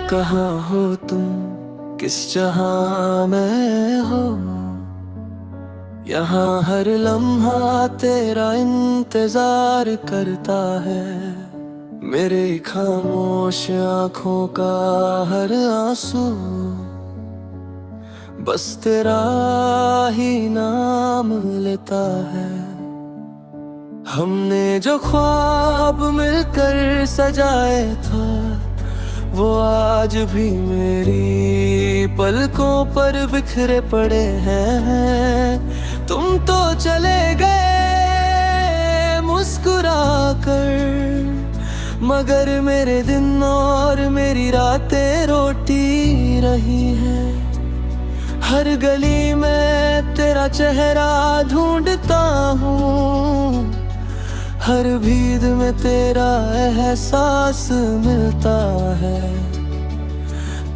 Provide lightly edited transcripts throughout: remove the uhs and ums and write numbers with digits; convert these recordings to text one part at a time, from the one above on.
कहाँ हो तुम, किस जहां में हो। यहाँ हर लम्हा तेरा इंतजार करता है। मेरे खामोश आँखों का हर आंसू बस तेरा ही नाम लेता है। हमने जो ख्वाब मिलकर सजाए था, वो आज भी मेरी पलकों पर बिखरे पड़े हैं। तुम तो चले गए मुस्कुरा कर, मगर मेरे दिन और मेरी रातें रोती रही हैं। हर गली में तेरा चेहरा ढूंढता हूँ, हर भीड़ में तेरा एहसास मिलता है।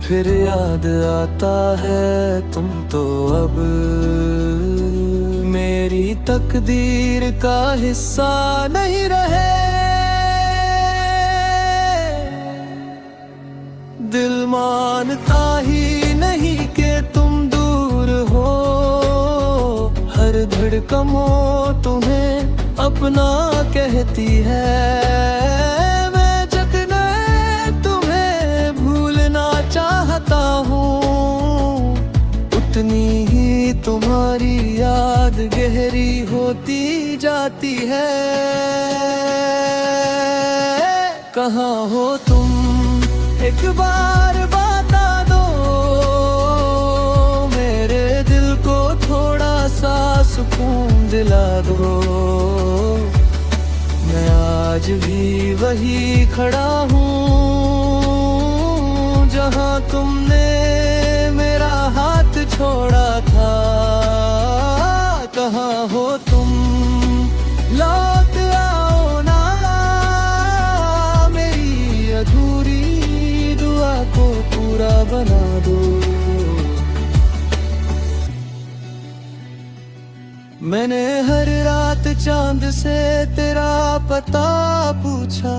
फिर याद आता है तुम तो अब मेरी तकदीर का हिस्सा नहीं रहे। दिल मानता ही नहीं कि तुम दूर हो, हर धड़कनों तुम्हें अपना कहती है। मैं जतने तुम्हें भूलना चाहता हूँ, उतनी ही तुम्हारी याद गहरी होती जाती है। कहाँ हो तुम, एक बार बता दो, मेरे दिल को थोड़ा सा सुकून दिला दो। मैं आज भी वही खड़ा हूँ जहाँ तुमने मेरा हाथ छोड़ा था। कहाँ हो तुम, लौट आओ ना, मेरी अधूरी दुआ को पूरा बना दो। मैंने हर रात चांद से तेरा पता पूछा,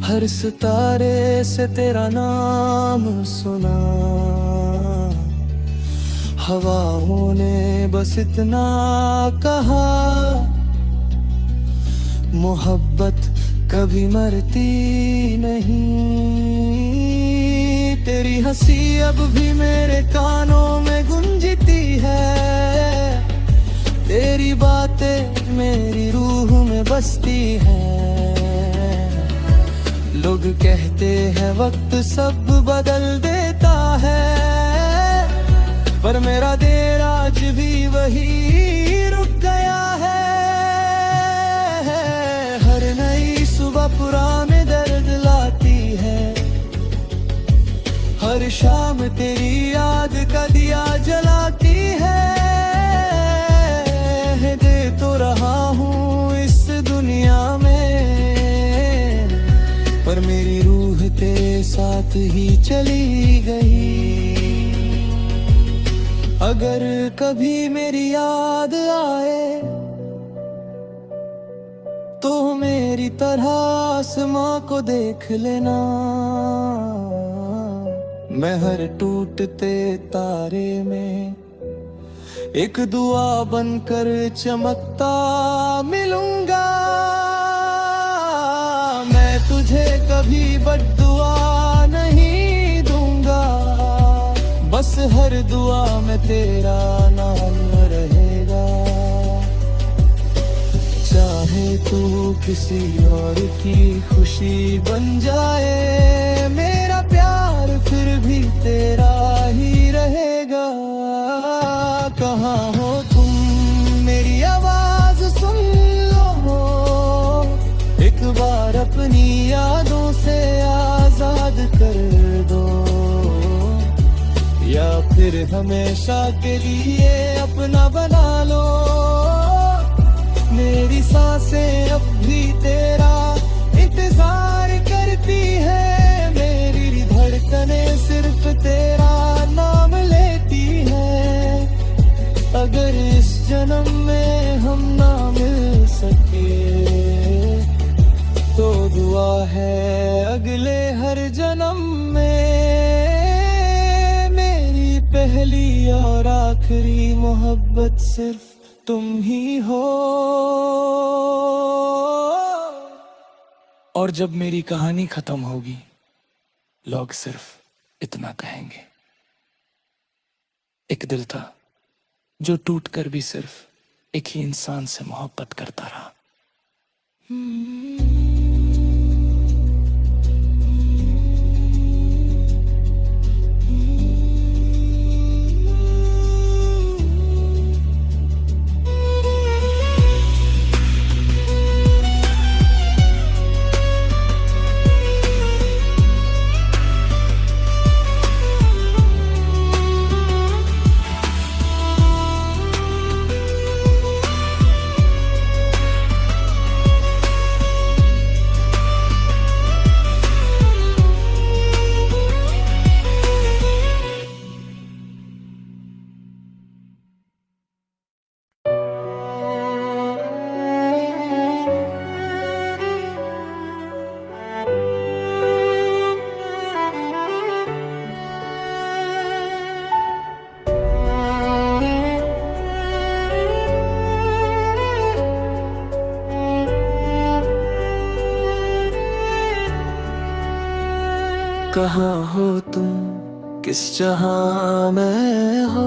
हर सितारे से तेरा नाम सुना। हवाओं ने बस इतना कहा, मोहब्बत कभी मरती नहीं। तेरी हंसी अब भी मेरे कानों में गूंजती है, तेरी बातें मेरी रूह में बसती हैं। लोग कहते हैं वक्त सब बदल देता है, पर मेरा दिल आज भी वही रुक गया है। हर नई सुबह पुराने दर्द लाती है, हर शाम तेरी याद का दिया जलाती है। दे तो रहा हूँ इस दुनिया में, पर मेरी रूह तेरे साथ ही चली गई। अगर कभी मेरी याद आए तो मेरी तरह आसमां को देख लेना। मैं हर टूटते तारे में एक दुआ बनकर चमकता मिलूंगा। मैं तुझे कभी बद्दुआ नहीं दूंगा, बस हर दुआ में तेरा नाम रहेगा। चाहे तू किसी और की खुशी बन जाए, मेरा प्यार फिर भी तेरा ही रहेगा। कहाँ हो तुम, मेरी आवाज सुन लो, एक बार अपनी यादों से आजाद कर दो, या फिर हमेशा के लिए अपना बना लो। मेरी सांसें अब भी तेरा इंतजार करती है, मेरी धड़कनें सिर्फ तेरा नाम लेती है। अगर इस जन्म में हम ना मिल सके, तो दुआ है अगले हर जन्म में पहली और आखिरी मोहब्बत सिर्फ तुम ही हो। और जब मेरी कहानी खत्म होगी, लोग सिर्फ इतना कहेंगे, एक दिल था जो टूट कर भी सिर्फ एक ही इंसान से मोहब्बत करता रहा। कहाँ हो तुम, किस जहां में हो,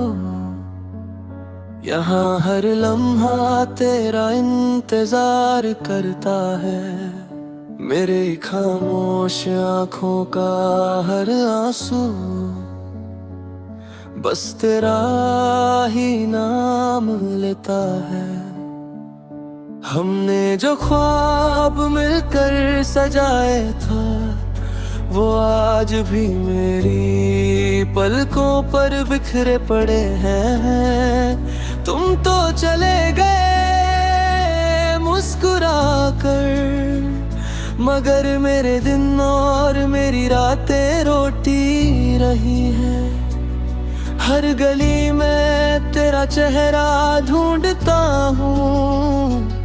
यहाँ हर लम्हा तेरा इंतजार करता है। मेरे खामोश आँखों का हर आंसू बस तेरा ही नाम लेता है। हमने जो ख्वाब मिलकर सजाए था, वो आज भी मेरी पलकों पर बिखरे पड़े हैं। तुम तो चले गए मुस्कुरा कर, मगर मेरे दिन और मेरी रातें रोती रही हैं। हर गली में तेरा चेहरा ढूंढता हूँ,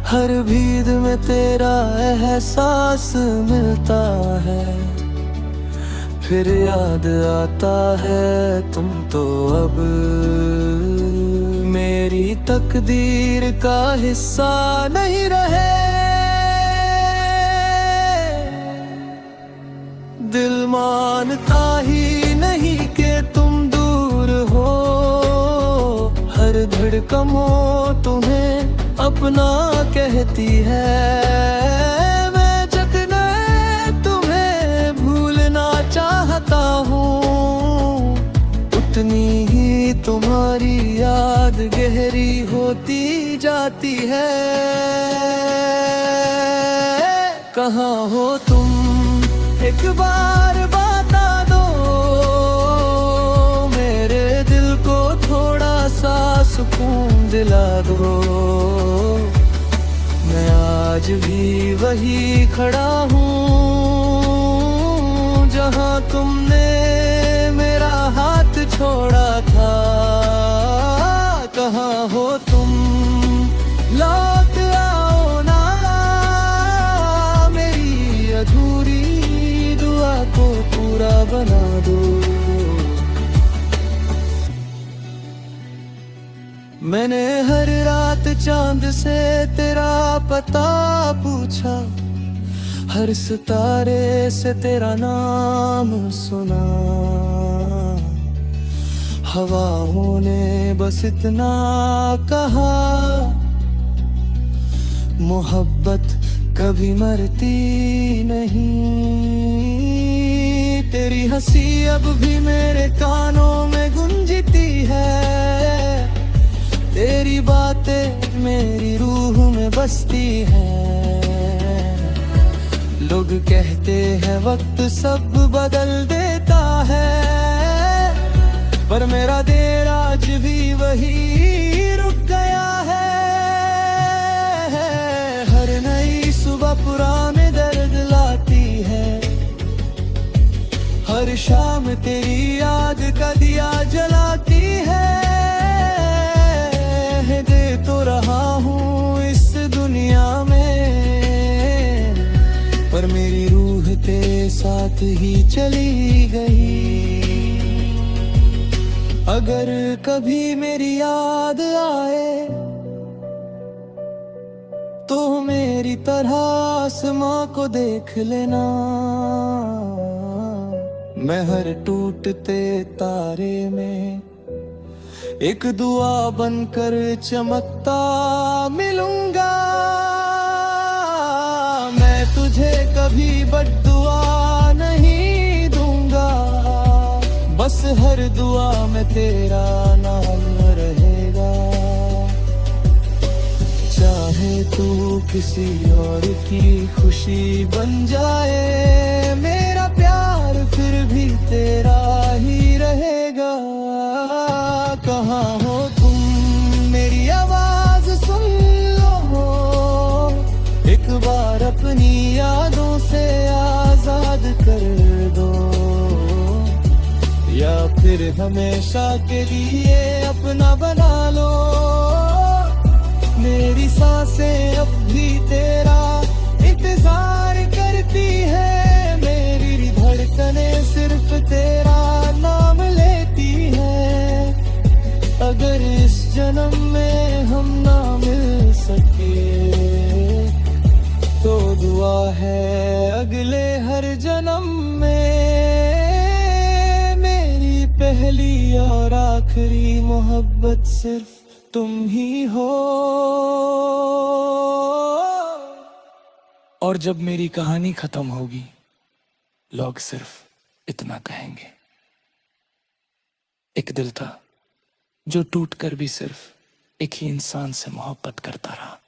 हर भीड़ में तेरा एहसास मिलता है। फिर याद आता है तुम तो अब मेरी तकदीर का हिस्सा नहीं रहे। दिल मानता ही नहीं कि तुम दूर हो, हर धड़कनों तुम्हें अपना कहती है। मैं जखने तुम्हें भूलना चाहता हूँ, उतनी ही तुम्हारी याद गहरी होती जाती है। कहाँ हो तुम, एक बार बता दो, मेरे दिल को थोड़ा सा सुकून दिला दो। मैं आज भी वही खड़ा हूँ जहाँ तुमने मेरा हाथ छोड़ा था। कहाँ हो तुम, लौट आओ ना, मेरी अधूरी दुआ को पूरा बना दो। मैंने हर रात चांद से तेरा पता पूछा, हर सितारे से तेरा नाम सुना। हवाओं ने बस इतना कहा, मोहब्बत कभी मरती नहीं। तेरी हंसी अब भी मेरे कानों में गूंजती है, तेरी बातें मेरी रूह में बसती हैं। लोग कहते हैं वक्त सब बदल देता है, पर मेरा दिल आज भी वही रुक गया है। हर नई सुबह पुराने दर्द लाती है, हर शाम तेरी याद का दिया जलाती है। दे तो रहा हूँ इस दुनिया में, पर मेरी रूह तेरे साथ ही चली गई। अगर कभी मेरी याद आए तो मेरी तरह आसमां को देख लेना। मैं हर टूटते तारे में एक दुआ बनकर चमकता मिलूंगा। मैं तुझे कभी बद्दुआ नहीं दूंगा, बस हर दुआ में तेरा नाम रहेगा। चाहे तू किसी और की खुशी बन जाए, मेरा प्यार फिर भी तेरा ही रहेगा। कहाँ हो तुम, मेरी आवाज सुन लो, एक बार अपनी यादों से आजाद कर दो, या फिर हमेशा के लिए अपना बना लो। मेरी सांसें अब भी तेरा इंतजार करती है, मेरी धड़कनें सिर्फ तेरा नाम लेती है। अगर इस जन्म में हम ना मिल सके तो दुआ है अगले हर जन्म में मेरी पहली और आखिरी मोहब्बत सिर्फ तुम ही हो। और जब मेरी कहानी खत्म होगी, लोग सिर्फ इतना कहेंगे, एक दिल था जो टूटकर भी सिर्फ एक ही इंसान से मोहब्बत करता रहा।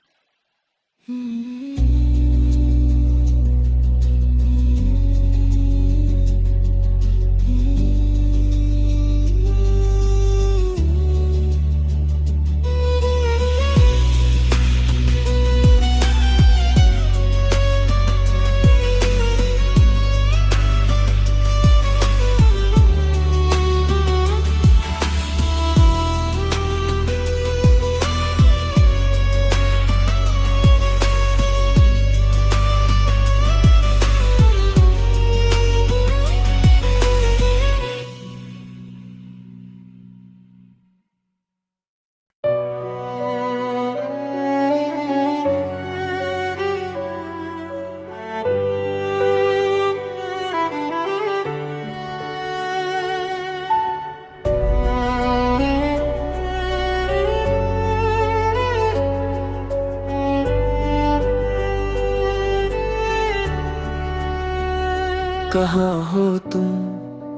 कहाँ हो तुम,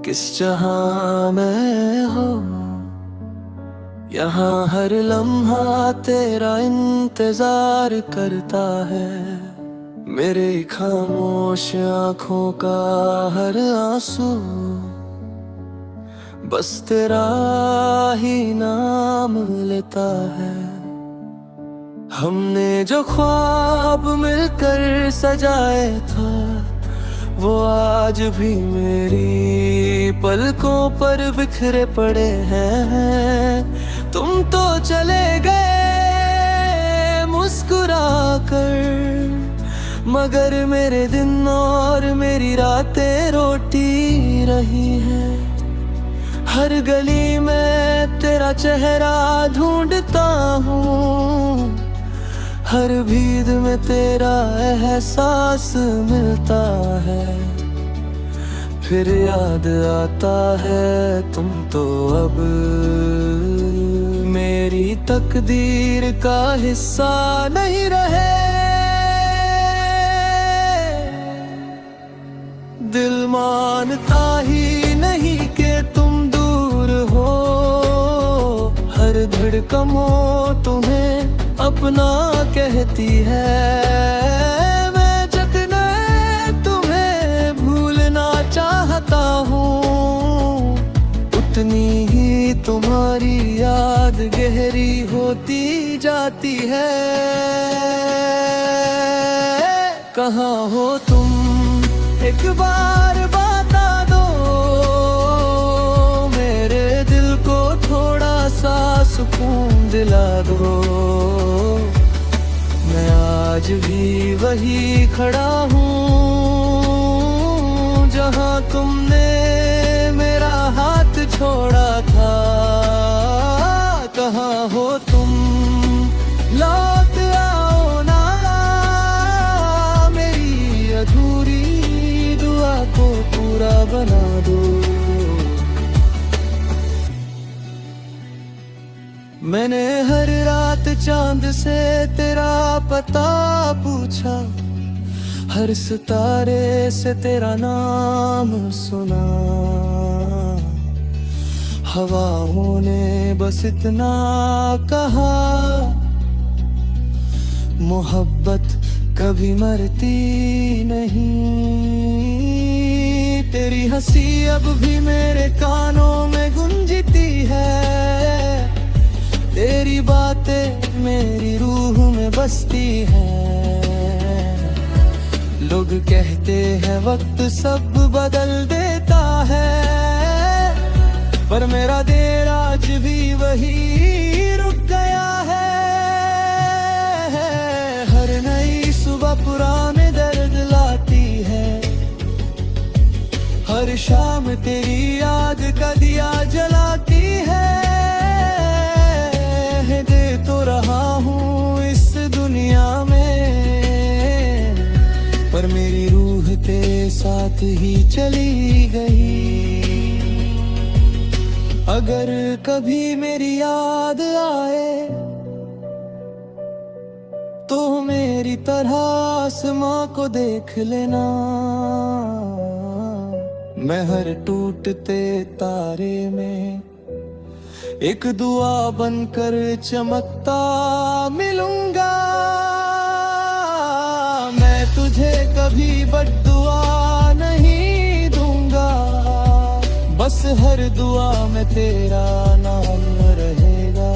किस जहां में हो, यहाँ हर लम्हा तेरा इंतजार करता है। मेरे खामोश आँखों का हर आंसू बस तेरा ही नाम लेता है। हमने जो ख्वाब मिलकर सजाए था, वो आज भी मेरी पलकों पर बिखरे पड़े हैं। तुम तो चले गए मुस्कुरा कर, मगर मेरे दिन और मेरी रातें रोती रही हैं। हर गली में तेरा चेहरा ढूंढता हूँ, हर भीड़ में तेरा एहसास मिलता है। फिर याद आता है तुम तो अब मेरी तकदीर का हिस्सा नहीं रहे। दिल मानता ही नहीं कि तुम दूर हो, हर धड़कन हो तुम्हें अपना कहती है। मैं जखने तुम्हें भूलना चाहता हूँ, उतनी ही तुम्हारी याद गहरी होती जाती है। कहाँ हो तुम, एक बार बता दो, मेरे दिल को थोड़ा सा सुकून दिला दो। मैं आज भी वही खड़ा हूँ जहाँ तुमने मेरा हाथ छोड़ा था। मैंने हर रात चांद से तेरा पता पूछा, हर सितारे से तेरा नाम सुना। हवाओं ने बस इतना कहा, मोहब्बत कभी मरती नहीं। तेरी हंसी अब भी मेरे कानों में गूंजती है, तेरी बातें मेरी रूह में बसती हैं। लोग कहते हैं वक्त सब बदल देता है, पर मेरा दिल आज भी वही रुक गया है। हर नई सुबह पुराने दर्द लाती है, हर शाम तेरी याद का दिया जलाती है। दे तो रहा हूँ इस दुनिया में, पर मेरी रूह तेरे साथ ही चली गई। अगर कभी मेरी याद आए तो मेरी तरह आसमां को देख लेना। मैं हर टूटते तारे में एक दुआ बनकर चमकता मिलूंगा। मैं तुझे कभी बद्दुआ नहीं दूंगा, बस हर दुआ में तेरा नाम रहेगा।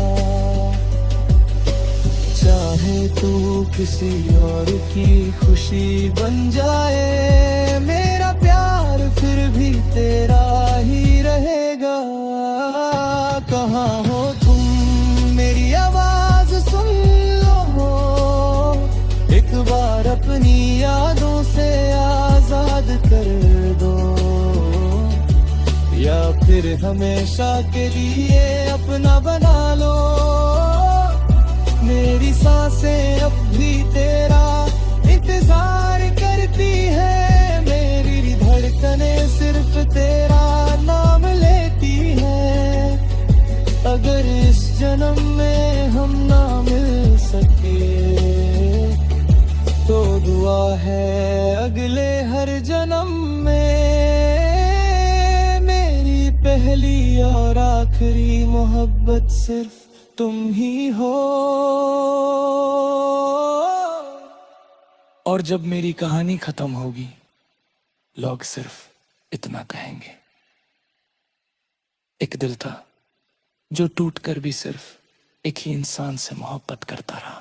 चाहे तू किसी और की खुशी बन जाए, मेरा प्यार फिर भी तेरा ही रहेगा। कहाँ हो तुम, मेरी आवाज सुन लो, एक बार अपनी यादों से आजाद कर दो, या फिर हमेशा के लिए अपना बना लो। मेरी सांसें अब भी तेरा इंतजार करती है, मेरी धड़कनें सिर्फ तेरा नाम लेती है। अगर इस जन्म में हम ना मिल सके तो दुआ है अगले हर जन्म में मेरी पहली और आखिरी मोहब्बत सिर्फ तुम ही हो। और जब मेरी कहानी खत्म होगी, लोग सिर्फ इतना कहेंगे, एक दिल था जो टूटकर भी सिर्फ एक ही इंसान से मोहब्बत करता रहा।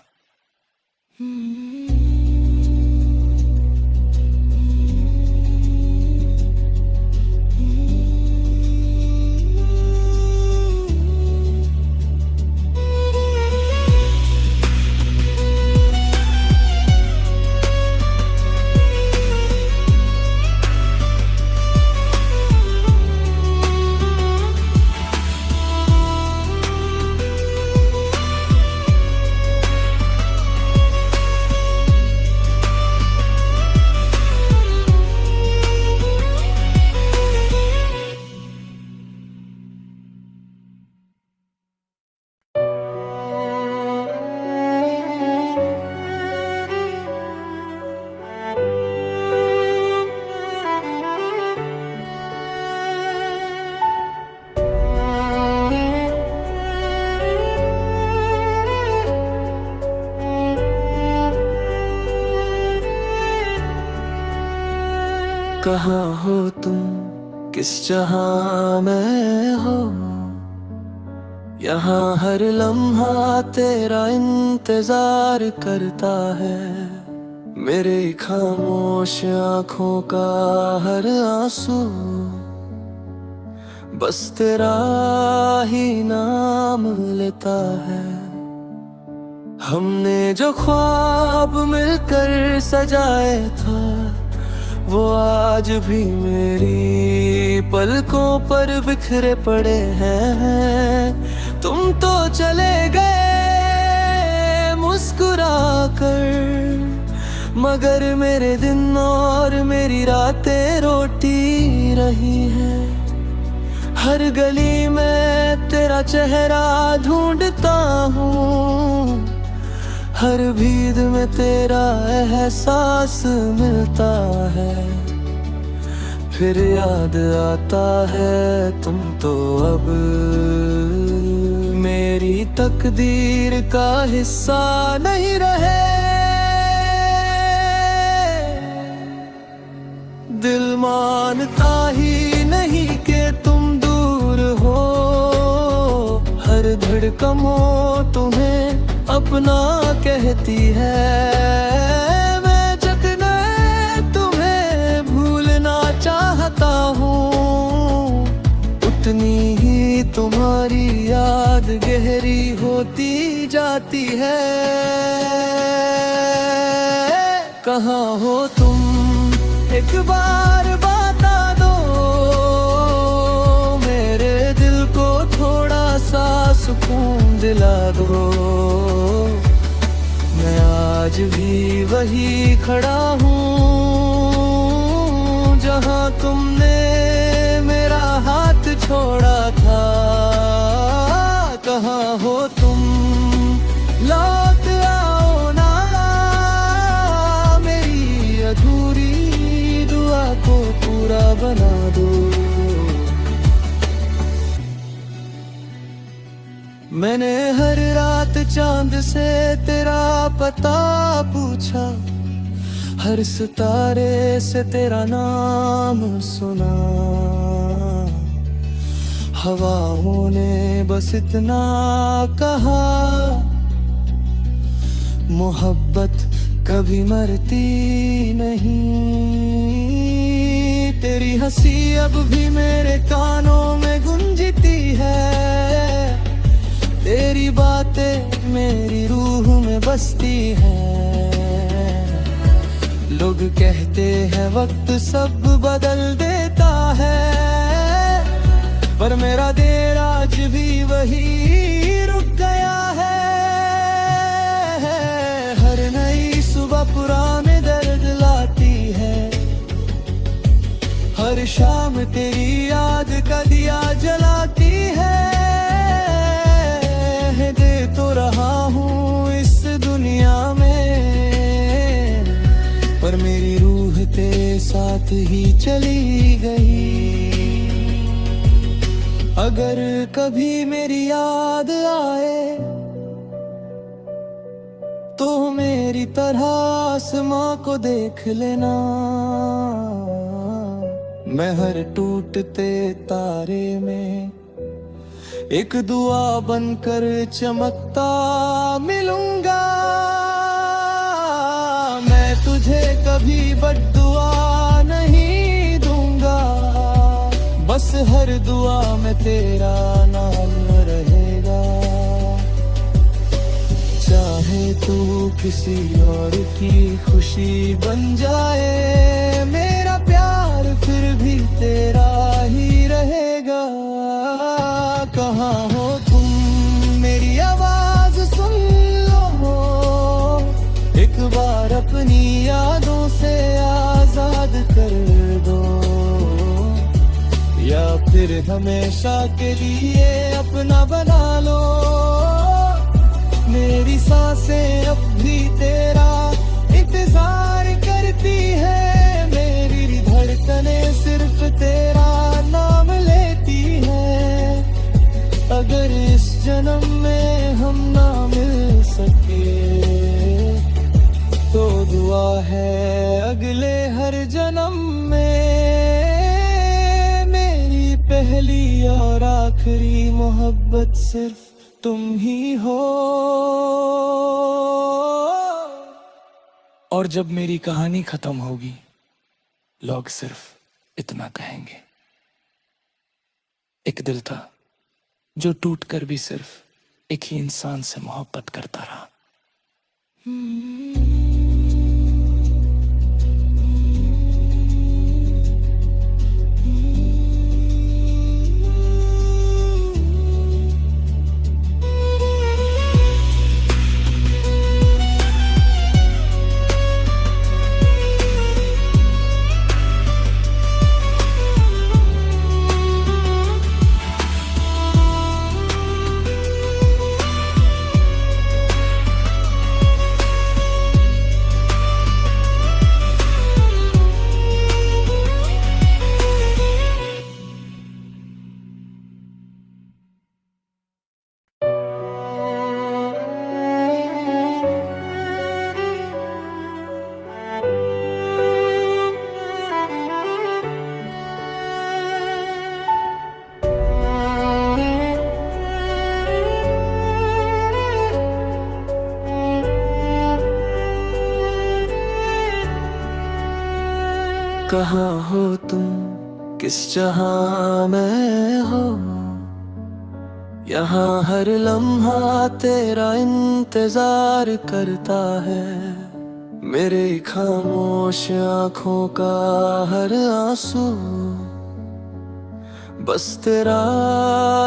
कहाँ हो तुम, किस जहां में हो, यहाँ हर लम्हा तेरा इंतजार करता है। मेरे खामोश आँखों का हर आंसू बस तेरा ही नाम लेता है। हमने जो ख्वाब मिलकर सजाए था, वो आज भी मेरी पलकों पर बिखरे पड़े हैं। तुम तो चले गए मुस्कुरा कर, मगर मेरे दिन और मेरी रातें रोती रही हैं। हर गली में तेरा तेरा चेहरा ढूंढता हूँ, हर भीड़ में तेरा एहसास मिलता है। फिर याद आता है तुम तो अब मेरी तकदीर का हिस्सा नहीं रहे। दिल मानता ही नहीं कि तुम दूर हो, हर धड़कनों तुम्हें अपना कहती है। मैं जतने तुम्हें भूलना चाहता हूँ, उतनी ही तुम्हारी याद गहरी होती जाती है। कहाँ हो तुम, एक बार बता दो, मेरे दिल को थोड़ा सा सुकून दिला दो। मैं आज भी वही खड़ा हूँ जहाँ तुमने मेरा हाथ छोड़ा था। कहाँ हो तुम, लौट आओ ना, मेरी अधूरी दुआ को पूरा बना दो। मैंने हर रात चांद से तेरा पता पूछा, हर सितारे से तेरा नाम सुना। हवाओं ने बस इतना कहा, मोहब्बत कभी मरती नहीं। तेरी हंसी अब भी मेरे कानों में गूंजती है, तेरी बातें मेरी रूह में बसती हैं। लोग कहते हैं वक्त सब बदल देता है, पर मेरा दिल आज भी वही रुक गया है। हर नई सुबह पुराने दर्द लाती है, हर शाम तेरी याद का दिया जलाती है। दे तो रहा हूँ इस दुनिया में, पर मेरी रूह तेरे साथ ही चली गई। अगर कभी मेरी याद आए तो मेरी तरह आसमां को देख लेना। मैं हर टूटते तारे में एक दुआ बनकर चमकता मिलूंगा। मैं तुझे कभी बद्दुआ नहीं दूंगा, बस हर दुआ में तेरा नाम रहेगा। चाहे तू किसी और की खुशी बन जाए, मेरा प्यार फिर भी तेरा ही रहेगा। कहाँ हो तुम, मेरी आवाज सुन लो, एक बार अपनी यादों से आजाद कर दो, या फिर हमेशा के लिए अपना बना लो। मेरी सांसें अब भी तेरा इंतजार करती है, मेरी धड़कनें सिर्फ तेरा नाम लेती है। अगर इस जन्म में हम ना मिल सके, तो दुआ है अगले हर जन्म में मेरी पहली और आखिरी मोहब्बत सिर्फ तुम ही हो। और जब मेरी कहानी खत्म होगी, लोग सिर्फ इतना कहेंगे, एक दिल था जो टूट कर भी सिर्फ एक ही इंसान से मोहब्बत करता रहा। कहाँ हो तुम, किस जहां में हो, यहाँ हर लम्हा तेरा इंतजार करता है। मेरे खामोश आँखों का हर आंसू बस तेरा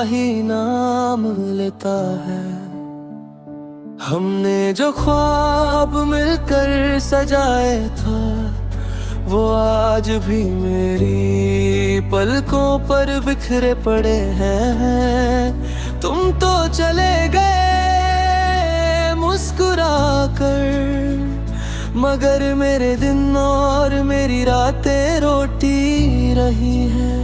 ही नाम लेता है। हमने जो ख्वाब मिलकर सजाए था, वो आज भी मेरी पलकों पर बिखरे पड़े हैं। तुम तो चले गए मुस्कुरा कर, मगर मेरे दिन और मेरी रातें रोती रही हैं।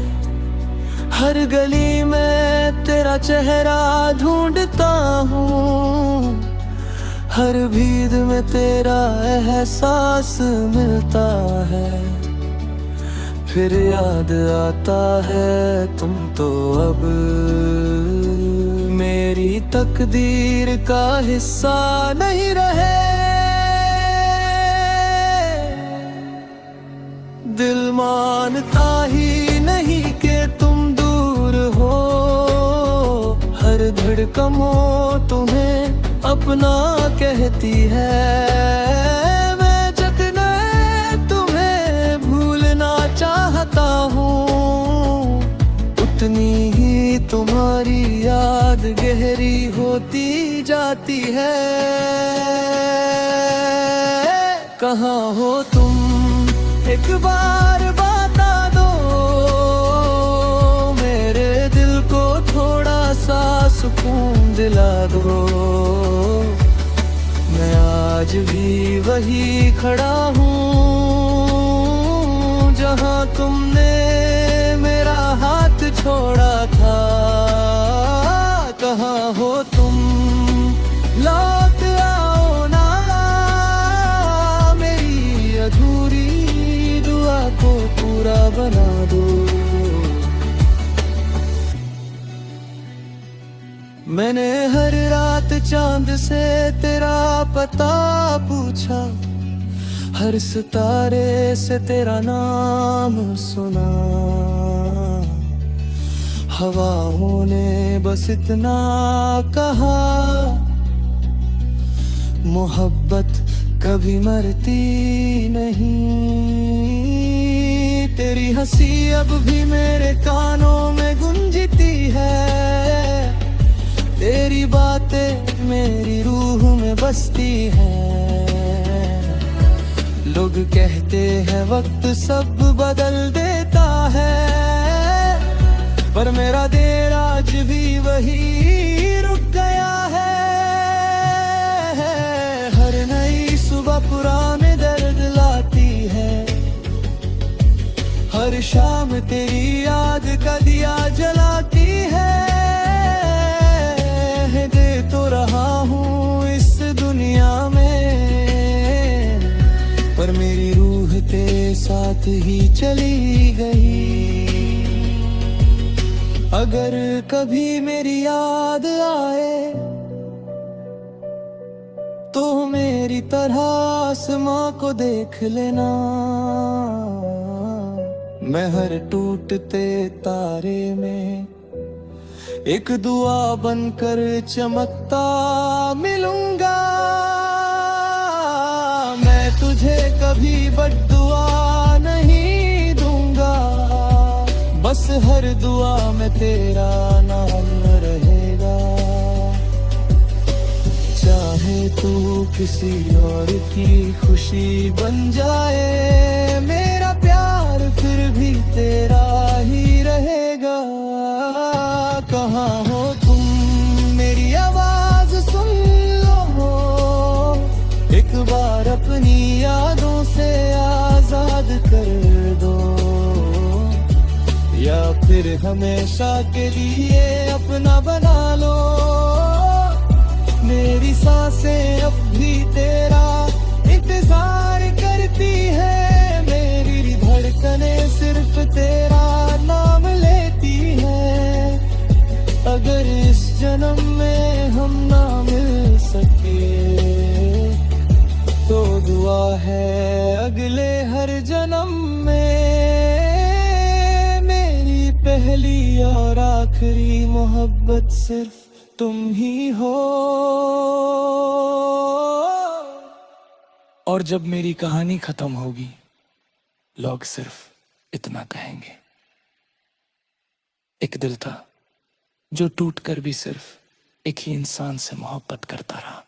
हर गली में तेरा चेहरा ढूंढता हूँ, हर भीड़ में तेरा एहसास मिलता है। फिर याद आता है तुम तो अब मेरी तकदीर का हिस्सा नहीं रहे। दिल मानता ही नहीं कि तुम दूर हो, हर धड़कनों तुम्हें अपना कहती है। मैं जतने तुम्हें भूलना चाहता हूँ, उतनी ही तुम्हारी याद गहरी होती जाती है। कहाँ हो तुम, एक बार बता दो, मेरे दिल को थोड़ा सा सुकून दिला दो। मैं आज भी वही खड़ा हूँ जहाँ तुमने मेरा हाथ छोड़ा था। कहाँ हो तुम, लौट आओ ना, मेरी अधूरी दुआ को पूरा बना दो। मैंने हर रात चांद से तेरा पता पूछा, हर सितारे से तेरा नाम सुना। हवाओं ने बस इतना कहा, मोहब्बत कभी मरती नहीं। तेरी हंसी अब भी मेरे कानों में गूंजती है, तेरी बातें मेरी रूह में बसती हैं। लोग कहते हैं वक्त सब बदल देता है, पर मेरा दिल आज भी वही रुक गया है। हर नई सुबह पुराने दर्द लाती है, हर शाम तेरी याद का दिया जलाती है। तो रहा हूँ इस दुनिया में, पर मेरी रूह तेरे साथ ही चली गई। अगर कभी मेरी याद आए तो मेरी तरह आसमां को देख लेना। मैं हर टूटते तारे में एक दुआ बनकर चमकता मिलूंगा। मैं तुझे कभी बद्दुआ नहीं दूंगा, बस हर दुआ में तेरा नाम रहेगा। चाहे तू किसी और की खुशी बन जाए, मेरा प्यार फिर भी तेरा ही रहेगा। कहाँ हो तुम, मेरी आवाज सुन लो, एक बार अपनी यादों से आजाद कर दो, या फिर हमेशा के लिए अपना बना लो। मेरी सांसें अब भी तेरा इंतजार करती है, मेरी धड़कनें सिर्फ तेरा नाम लेती है। अगर इस जन्म में हम ना मिल सके, तो दुआ है अगले हर जन्म में पहली और आखिरी मोहब्बत सिर्फ तुम ही हो। और जब मेरी कहानी खत्म होगी, लोग सिर्फ इतना कहेंगे, एक दिल था जो टूटकर भी सिर्फ एक ही इंसान से मोहब्बत करता रहा।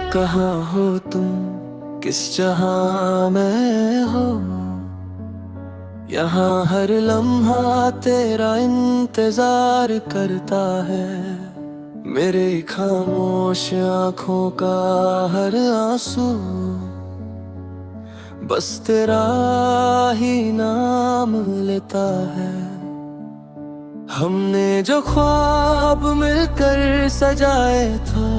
कहाँ हो तुम, किस जहां में हो, यहाँ हर लम्हा तेरा इंतजार करता है। मेरे खामोश आँखों का हर आंसू बस तेरा ही नाम लेता है। हमने जो ख्वाब मिलकर सजाए था,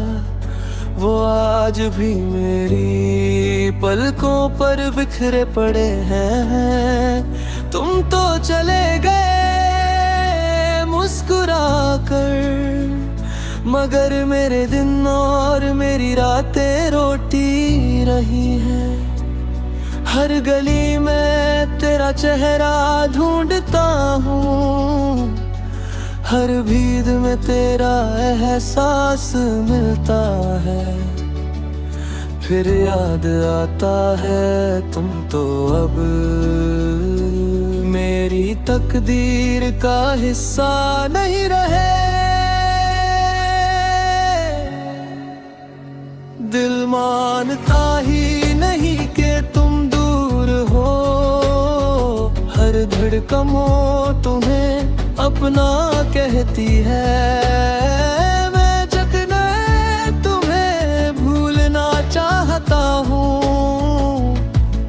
वो आज भी मेरी पलकों पर बिखरे पड़े हैं। तुम तो चले गए मुस्कुरा कर, मगर मेरे दिन और मेरी रातें रोती रही हैं। हर गली में तेरा चेहरा ढूंढता हूँ, हर भीड़ में तेरा एहसास मिलता है। फिर याद आता है तुम तो अब मेरी तकदीर का हिस्सा नहीं रहे। दिल मानता ही नहीं कि तुम दूर हो, हर धड़कनों तुम्हें अपना कहती है। मैं जखने तुम्हें भूलना चाहता हूँ,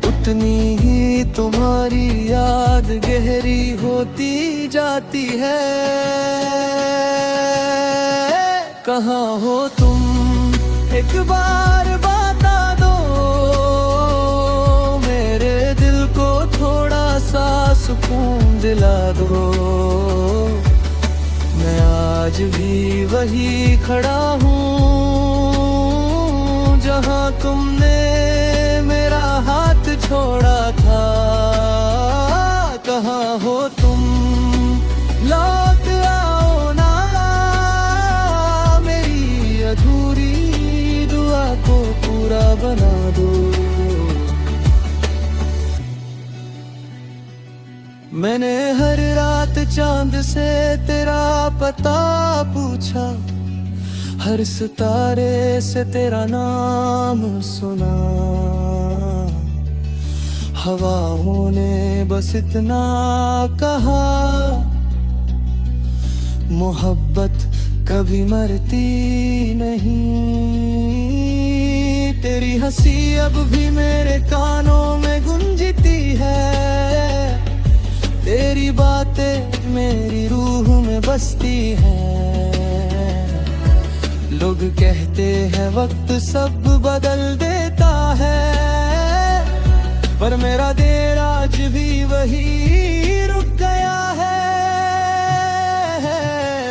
उतनी ही तुम्हारी याद गहरी होती जाती है। कहाँ हो तुम, एक बार बता दो, मेरे दिल को थोड़ा सा सुकून दिला दो। मैं आज भी वही खड़ा हूँ जहाँ तुमने मेरा हाथ छोड़ा था। कहाँ हो तुम, लौट आओ ना, मेरी अधूरी दुआ को पूरा बना दो। मैंने हर रात चांद से तेरा पता पूछा, हर सितारे से तेरा नाम सुना। हवाओं ने बस इतना कहा, मोहब्बत कभी मरती नहीं। तेरी हंसी अब भी मेरे कानों में गूंजती है, तेरी बातें मेरी रूह में बसती हैं। लोग कहते हैं वक्त सब बदल देता है, पर मेरा देर आज भी वही रुक गया है।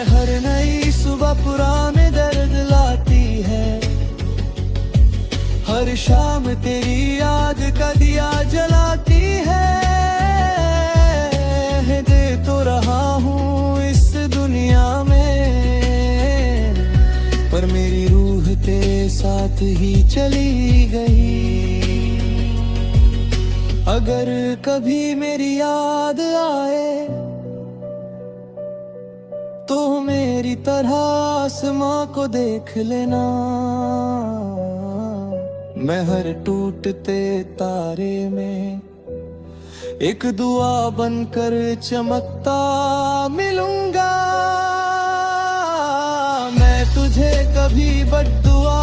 हर नई सुबह पुराने दर्द लाती है, हर शाम तेरी याद का दिया जलाती है। दे तो रहा हूँ इस दुनिया में, पर मेरी रूह तेरे साथ ही चली गई। अगर कभी मेरी याद आए तो मेरी तरह आसमां को देख लेना। मैं हर टूटते तारे में एक दुआ बनकर चमकता मिलूंगा। मैं तुझे कभी बद्दुआ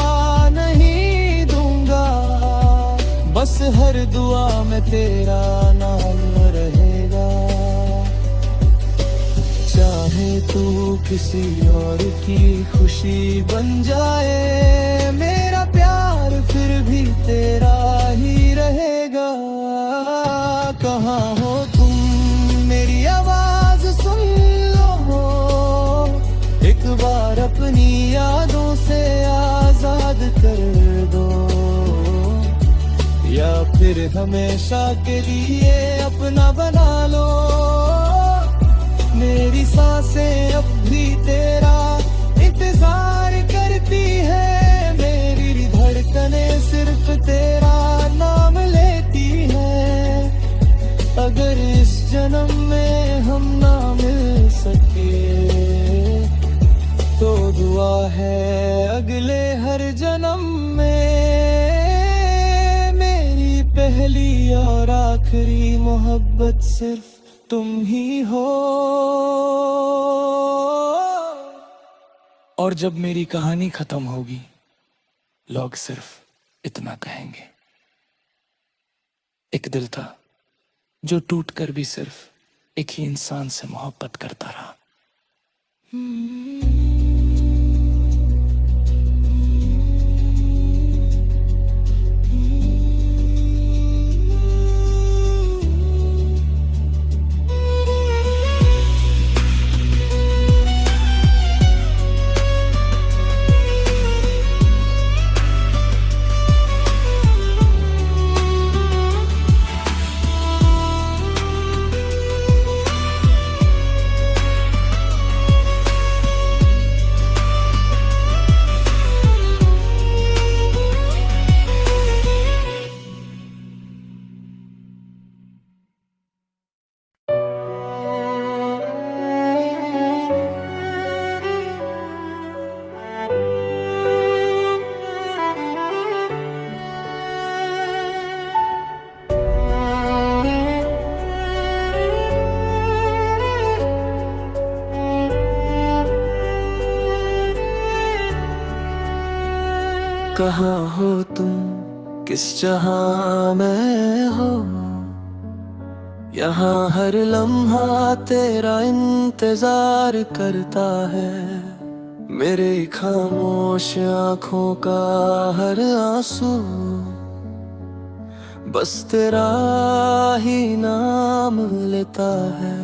नहीं दूंगा, बस हर दुआ में तेरा नाम रहेगा। चाहे तू किसी और की खुशी बन जाए, मेरा प्यार फिर भी तेरा ही रहेगा। कहाँ हो तुम, मेरी आवाज सुन लो, एक बार अपनी यादों से आजाद कर दो, या फिर हमेशा के लिए अपना बना लो। मेरी सांसें अब भी तेरा इंतजार करती है, मेरी धड़कनें सिर्फ तेरा नाम लेती है। अगर इस जन्म में हम ना मिल सके तो दुआ है अगले हर जन्म में मेरी पहली और आखिरी मोहब्बत सिर्फ तुम ही हो। और जब मेरी कहानी खत्म होगी, लोग सिर्फ इतना कहेंगे, एक दिल था जो टूट कर भी सिर्फ एक ही इंसान से मोहब्बत करता रहा। कहाँ हो तुम, किस जहां में हो, यहाँ हर लम्हा तेरा इंतजार करता है। मेरे खामोश आँखों का हर आंसू बस तेरा ही नाम लेता है।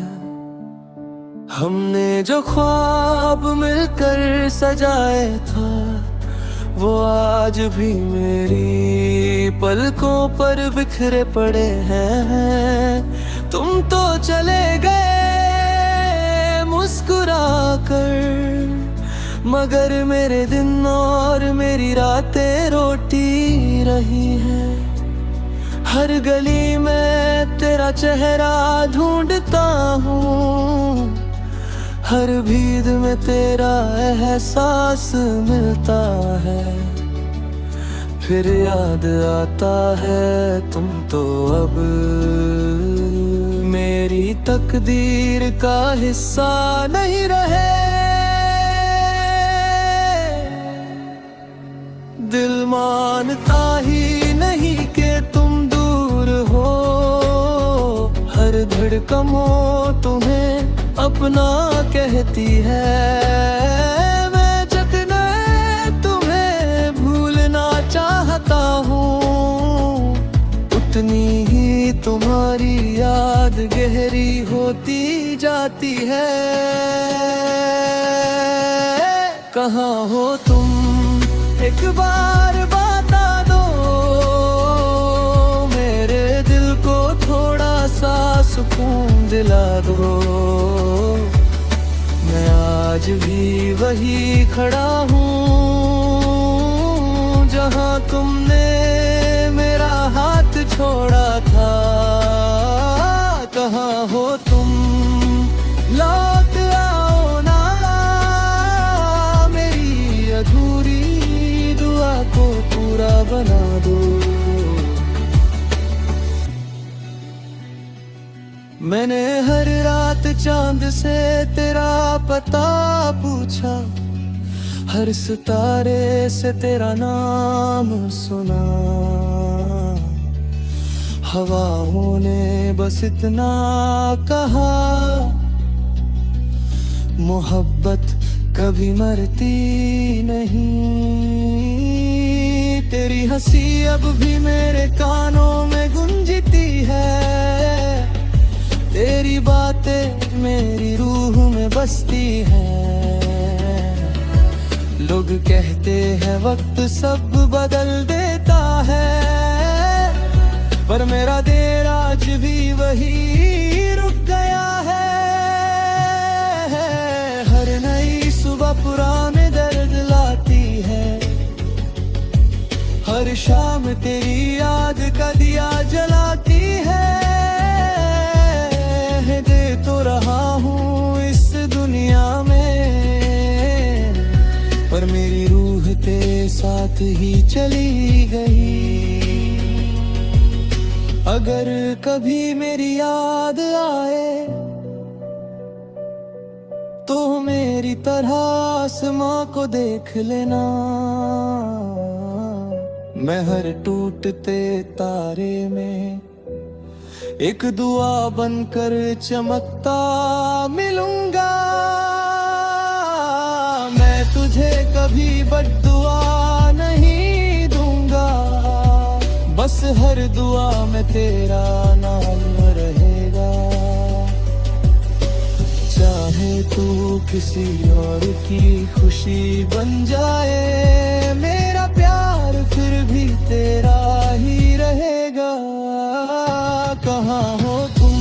हमने जो ख्वाब मिलकर सजाए था, वो आज भी मेरी पलकों पर बिखरे पड़े हैं। तुम तो चले गए मुस्कुरा कर, मगर मेरे दिन और मेरी रातें रोती रही हैं। हर गली में तेरा चेहरा ढूंढता हूँ, हर भीड़ में तेरा एहसास मिलता है। फिर याद आता है तुम तो अब मेरी तकदीर का हिस्सा नहीं रहे। दिल मानता ही नहीं कि तुम दूर हो, हर धड़कन तुम्हें अपना कहती है। मैं जतने तुम्हें भूलना चाहता हूँ, उतनी ही तुम्हारी याद गहरी होती जाती है। कहाँ हो तुम, एक बार बता दो, मेरे दिल को थोड़ा सा सुकून दिला दो। मैं आज भी वही खड़ा हूँ जहाँ तुमने मेरा हाथ छोड़ा था। हो तुम लौट आओ ना, मेरी अधूरी दुआ को पूरा बना दो। मैंने हर रात चांद से तेरा पता पूछा, हर सितारे से तेरा नाम सुना। हवाओं ने बस इतना कहा, मोहब्बत कभी मरती नहीं। तेरी हंसी अब भी मेरे कानों में गूंजती है, तेरी बातें मेरी रूह में बसती हैं। लोग कहते हैं वक्त सब बदल देता है, पर मेरा दिल आज भी वही रुक गया है। हर नई सुबह पुराने दर्द लाती है, हर शाम तेरी याद का दिया जलाती है। दे तो रहा हूँ इस दुनिया में, पर मेरी रूह तेरे साथ ही चली गई। अगर कभी मेरी याद आए तो मेरी तरह आसमां को देख लेना। मैं हर टूटते तारे में एक दुआ बनकर चमकता मिलूंगा। मैं तुझे कभी बद्दुआ नहीं दूंगा, बस हर दुआ में तेरा नाम रहेगा। चाहे तू किसी और की खुशी बन जाए, मेरा प्यार फिर भी तेरा ही रहेगा। कहाँ हो तुम,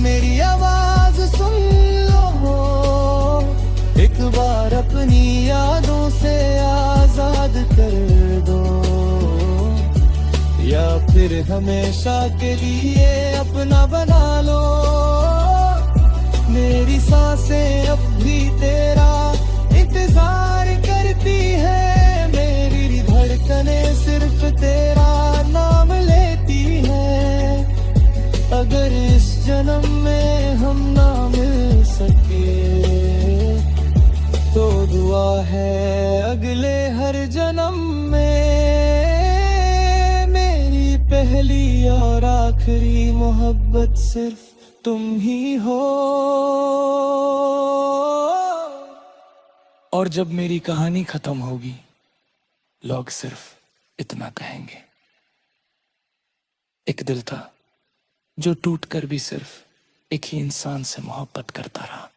मेरी आवाज सुन लो, एक बार अपनी यादों से आजाद कर दो, या फिर हमेशा के लिए अपना बना लो। मेरी सांसें अब भी तेरा इंतजार करती है, मेरी धड़कनें सिर्फ तेरा नाम लेती है। अगर इस जन्म में हम ना मिल सके, तो दुआ है अगले हर जन्म में मेरी पहली और आखिरी मोहब्बत सिर्फ तुम ही हो। और जब मेरी कहानी खत्म होगी, लोग सिर्फ इतना कहेंगे, एक दिल था जो टूट कर भी सिर्फ एक ही इंसान से मोहब्बत करता रहा।